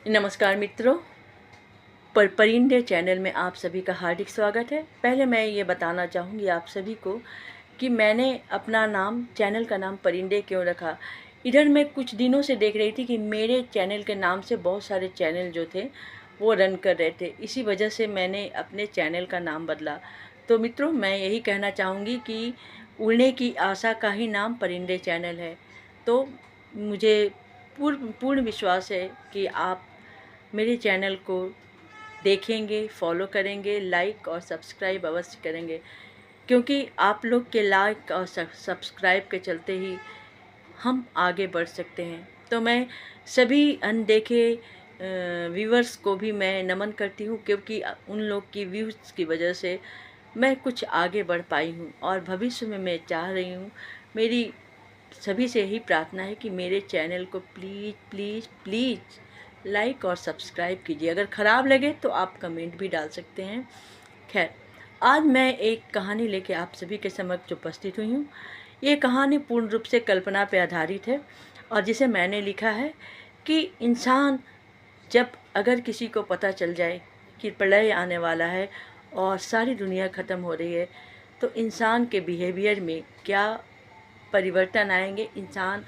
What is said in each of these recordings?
नमस्कार मित्रों, परिंदे चैनल में आप सभी का हार्दिक स्वागत है। पहले मैं ये बताना चाहूँगी आप सभी को कि मैंने अपना नाम, चैनल का नाम परिंदे क्यों रखा। इधर मैं कुछ दिनों से देख रही थी कि मेरे चैनल के नाम से बहुत सारे चैनल जो थे वो रन कर रहे थे। इसी वजह से मैंने अपने चैनल का नाम बदला। तो मित्रों, मैं यही कहना चाहूँगी कि उड़ने की आशा का ही नाम परिंदे चैनल है। तो मुझे पूर्ण विश्वास है कि आप मेरे चैनल को देखेंगे, फॉलो करेंगे, लाइक और सब्सक्राइब अवश्य करेंगे, क्योंकि आप लोग के लाइक और सब्सक्राइब के चलते ही हम आगे बढ़ सकते हैं। तो मैं सभी अनदेखे व्यूअर्स को भी मैं नमन करती हूँ, क्योंकि उन लोग की व्यूज़ की वजह से मैं कुछ आगे बढ़ पाई हूँ और भविष्य में मैं चाह रही हूँ। मेरी सभी से यही प्रार्थना है कि मेरे चैनल को प्लीज़ प्लीज़ प्लीज़ लाइक और सब्सक्राइब कीजिए। अगर ख़राब लगे तो आप कमेंट भी डाल सकते हैं। खैर, आज मैं एक कहानी लेके आप सभी के समक्ष उपस्थित हुई हूँ। ये कहानी पूर्ण रूप से कल्पना पर आधारित है और जिसे मैंने लिखा है कि इंसान जब अगर किसी को पता चल जाए कि प्रलय आने वाला है और सारी दुनिया ख़त्म हो रही है, तो इंसान के बिहेवियर में क्या परिवर्तन आएंगे, इंसान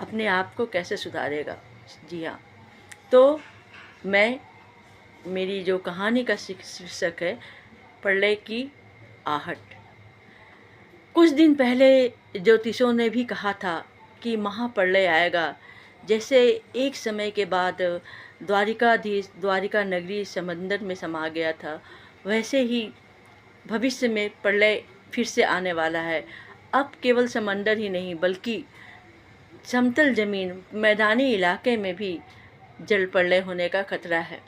अपने आप को कैसे सुधारेगा। जी हाँ, तो मेरी जो कहानी का शीर्षक है प्रलय की आहट। कुछ दिन पहले ज्योतिषों ने भी कहा था कि महाप्रलय आएगा। जैसे एक समय के बाद द्वारिका नगरी समंदर में समा गया था, वैसे ही भविष्य में प्रलय फिर से आने वाला है। अब केवल समंदर ही नहीं, बल्कि समतल ज़मीन, मैदानी इलाके में भी जल प्रलय होने का खतरा है।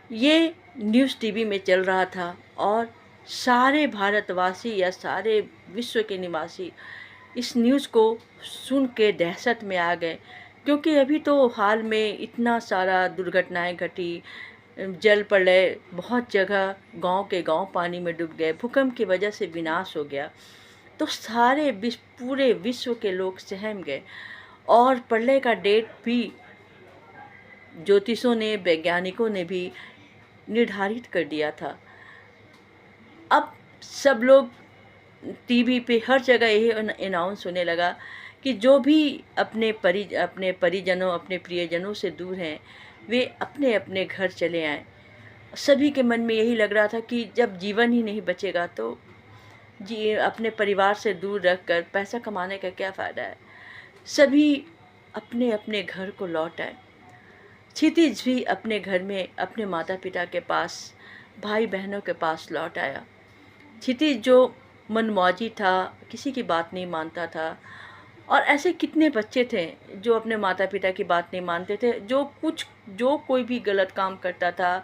ये न्यूज़ टीवी में चल रहा था और सारे भारतवासी या सारे विश्व के निवासी इस न्यूज़ को सुन के दहशत में आ गए, क्योंकि अभी तो हाल में इतना सारा दुर्घटनाएं घटी। जल प्रलय, बहुत जगह गांव के गांव पानी में डूब गए, भूकंप की वजह से विनाश हो गया। तो पूरे विश्व के लोग सहम गए और प्रलय का डेट भी ज्योतिषों ने, वैज्ञानिकों ने भी निर्धारित कर दिया था। अब सब लोग टीवी पे हर जगह यही अनाउंस होने लगा कि जो भी अपने परिजनों, अपने प्रियजनों से दूर हैं, वे अपने अपने घर चले आएं। सभी के मन में यही लग रहा था कि जब जीवन ही नहीं बचेगा तो अपने परिवार से दूर रखकर पैसा कमाने का क्या फ़ायदा है। सभी अपने अपने घर को लौट आए। क्षितिज भी अपने घर में, अपने माता पिता के पास, भाई बहनों के पास लौट आया। क्षितिज जो मनमौजी था, किसी की बात नहीं मानता था, और ऐसे कितने बच्चे थे जो अपने माता पिता की बात नहीं मानते थे। जो कोई भी गलत काम करता था,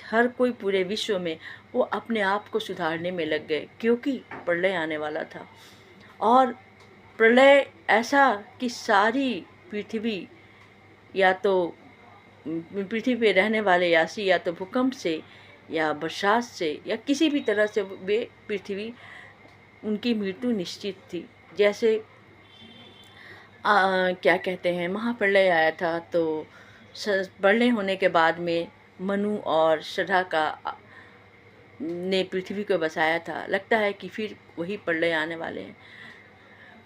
हर कोई पूरे विश्व में वो अपने आप को सुधारने में लग गए, क्योंकि प्रलय आने वाला था। और प्रलय ऐसा कि सारी पृथ्वी, या तो पृथ्वी पे रहने वाले यात्री या तो भूकंप से या बरसात से या किसी भी तरह से वे पृथ्वी, उनकी मृत्यु निश्चित थी। जैसे क्या कहते हैं, महाप्रलय आया था, तो प्रलय होने के बाद में मनु और श्रद्धा का ने पृथ्वी को बसाया था। लगता है कि फिर वही प्रलय आने वाले हैं।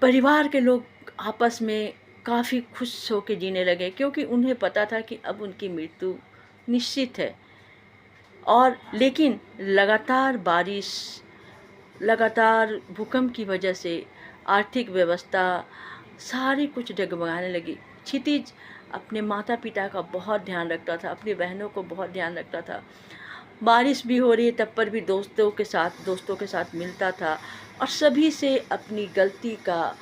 परिवार के लोग आपस में काफ़ी खुश होकर जीने लगे, क्योंकि उन्हें पता था कि अब उनकी मृत्यु निश्चित है। और लेकिन लगातार बारिश, लगातार भूकंप की वजह से आर्थिक व्यवस्था सारी कुछ डगमगाने लगी। क्षितिज अपने माता पिता का बहुत ध्यान रखता था, अपनी बहनों को बहुत ध्यान रखता था। बारिश भी हो रही है तब पर भी दोस्तों के साथ मिलता था और सभी से अपनी गलती का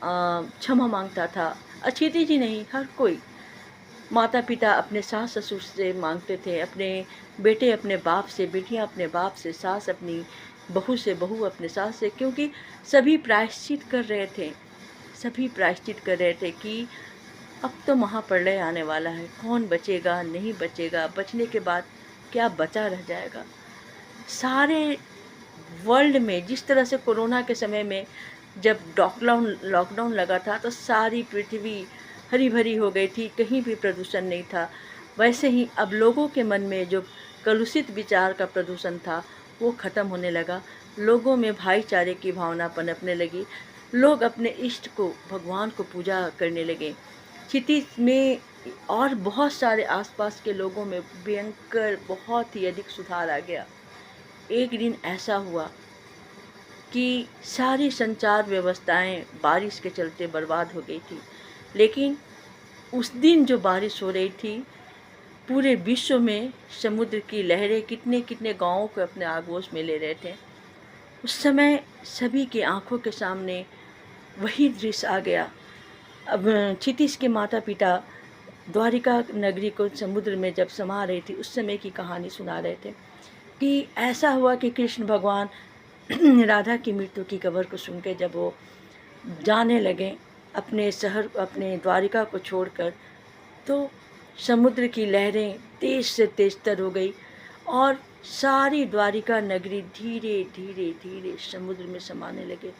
क्षमा मांगता था। क्षितिज ही नहीं, हर कोई, माता पिता अपने सास ससुर से मांगते थे, अपने बेटे अपने बाप से, बेटियां अपने बाप से, सास अपनी बहू से, बहू अपने सास से, क्योंकि सभी प्रायश्चित कर रहे थे कि अब तो महाप्रलय आने वाला है, कौन बचेगा, नहीं बचेगा, बचने के बाद क्या बचा रह जाएगा। सारे वर्ल्ड में जिस तरह से कोरोना के समय में जब लॉकडाउन लगा था, तो सारी पृथ्वी हरी भरी हो गई थी, कहीं भी प्रदूषण नहीं था। वैसे ही अब लोगों के मन में जो कलुषित विचार का प्रदूषण था वो ख़त्म होने लगा। लोगों में भाईचारे की भावना पनपने लगी। लोग अपने इष्ट को, भगवान को पूजा करने लगे। क्षितिज में और बहुत सारे आसपास के लोगों में भयंकर बहुत ही अधिक सुधार आ गया। एक दिन ऐसा हुआ कि सारी संचार व्यवस्थाएं बारिश के चलते बर्बाद हो गई थी। लेकिन उस दिन जो बारिश हो रही थी, पूरे विश्व में समुद्र की लहरें कितने कितने गांवों को अपने आगोश में ले रहे थे। उस समय सभी की आंखों के सामने वही दृश्य आ गया। अब क्षितिज के माता पिता द्वारिका नगरी को समुद्र में जब समा रही थी, उस समय की कहानी सुना रहे थे कि ऐसा हुआ कि कृष्ण भगवान राधा की मृत्यु की खबर को सुन के जब वो जाने लगे अपने शहर, अपने द्वारिका को छोड़कर, तो समुद्र की लहरें तेज से तेजतर हो गई और सारी द्वारिका नगरी धीरे धीरे धीरे समुद्र में समाने लगे।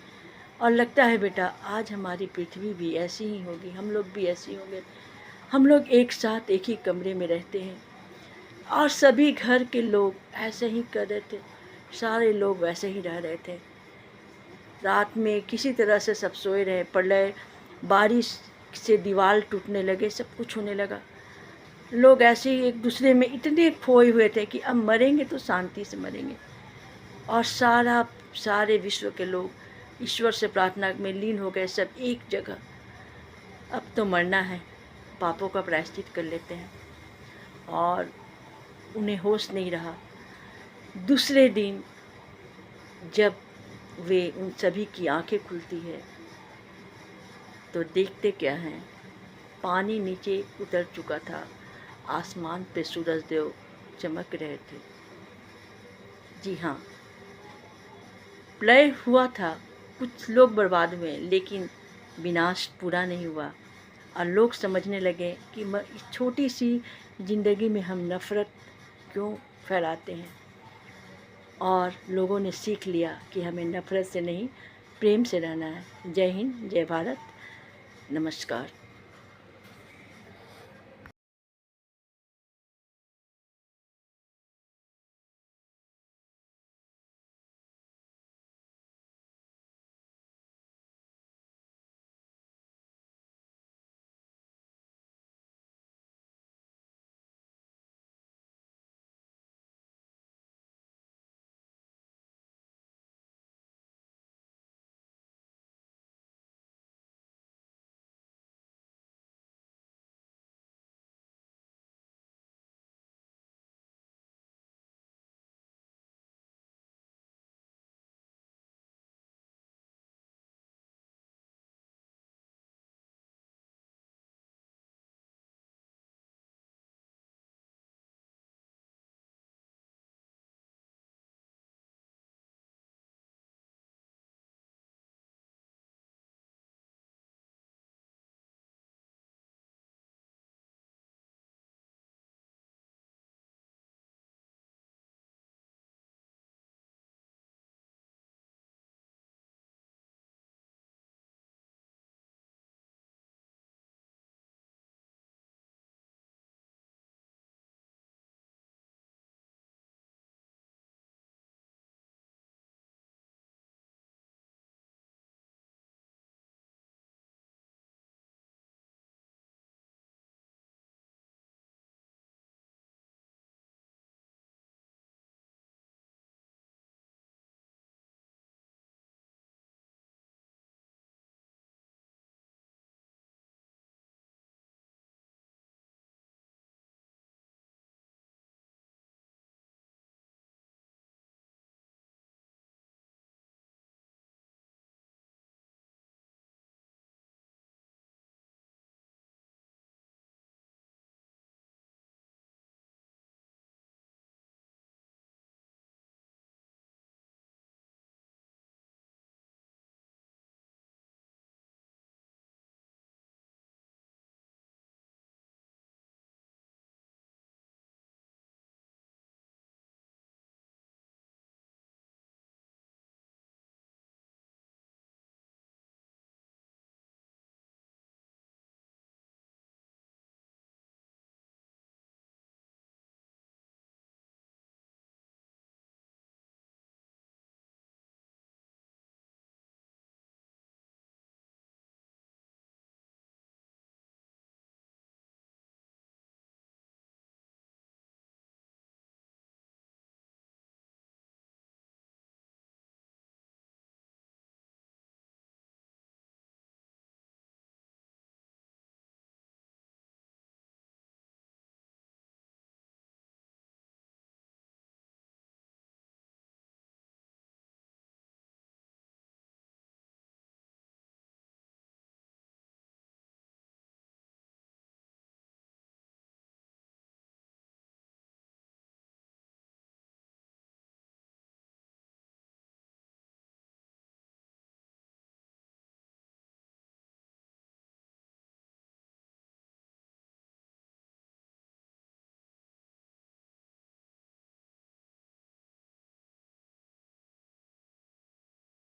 और लगता है बेटा आज हमारी पृथ्वी भी ऐसी ही होगी, हम लोग भी ऐसे ही होंगे। हम लोग एक साथ एक ही कमरे में रहते हैं और सभी घर के लोग ऐसे ही कर रहे थे, सारे लोग वैसे ही रह रहे थे। रात में किसी तरह से सब सोए रहे। प्रलय, बारिश से दीवार टूटने लगे, सब कुछ होने लगा। लोग ऐसे ही एक दूसरे में इतने खोए हुए थे कि अब मरेंगे तो शांति से मरेंगे। और सारे विश्व के लोग ईश्वर से प्रार्थना में लीन हो गए, सब एक जगह। अब तो मरना है, पापों का प्रायश्चित कर लेते हैं। और उन्हें होश नहीं रहा। दूसरे दिन जब वे उन सभी की आंखें खुलती है तो देखते क्या हैं, पानी नीचे उतर चुका था, आसमान पे सूरज देव चमक रहे थे। जी हाँ, प्रलय हुआ था, कुछ लोग बर्बाद हुए, लेकिन विनाश पूरा नहीं हुआ। और लोग समझने लगे कि इस छोटी सी ज़िंदगी में हम नफ़रत क्यों फैलाते हैं। और लोगों ने सीख लिया कि हमें नफ़रत से नहीं, प्रेम से रहना है। जय हिंद, जय भारत, नमस्कार।